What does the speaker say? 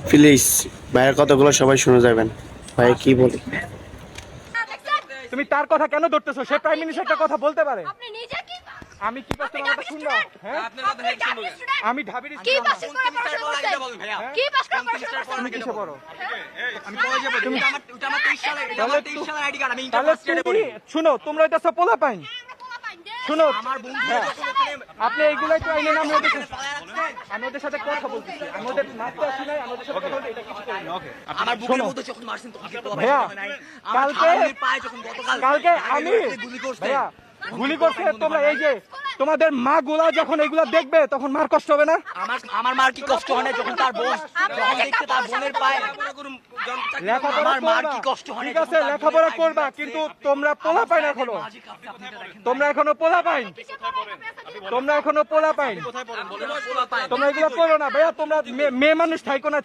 Please ভাইয়ের কথাগুলো সবাই শুনে যাবেন। ভাই কি বলে? তুমি তার কথা কেন ধরতেছো? সে প্রাইম মিনিস্টার একটা কথা বলতে পারে। আপনি নিজে কি আমি কি করতে আমার শুনলো? হ্যাঁ আমি ঢাবির কি পাস করে পড়াশোনা করছেন? কি পাস করে পড়াশোনা করছেন? তুমি কিসে পড়ো? আমি কলেজে পড়ি। ওটা আমার 23 সালের আইডি কার্ড। আমি ইন্টার তাহলে ফার্স্ট ইয়ারে পড়ি। শুনো, তোমরা এটা সব পোলা পাইন। শুনো, আমার বন্ধু হ্যাঁ, যখন ওখানে আপনি এইগুলাই তো আইনে নাম ওদের পালায় আসছে, আমি ওদের সাথে কথা বলতেছি। আমি ওদের নাচতে আসি নাই, আমি ওদের সাথে কথা বলতে এটা কিছু করি না। আমার বুকের মধ্যে যখন মারছেন তখন কি বলা ভাইয়া, নাই। আমার কালকে- খালামণির পায়ে যখন গতকাল কালকে আমি গুলি করছে। ভাইয়া গুলি করছে, তোমরা এই যে তোমাদের মা গুলা যখন এগুলা দেখবে তখন মার কষ্ট হবে না? আমার মার কি কষ্ট হয় না যখন তার বোন যখন দেখতে তার বোনের পায়ে লেখাপড়া আমার মার করবা, কি কষ্ট হয় না ঠিক আছে লেখাপড়া করবা, কিন্তু তোমরা পোলা পাইন এখনো। তোমরা এখনো পোলা পাইন, তোমরা এখনো পোলা পাইন, তোমরা এগুলো করো না ভাইয়া। তোমরা মেয়ে মানুষ থাইকো না।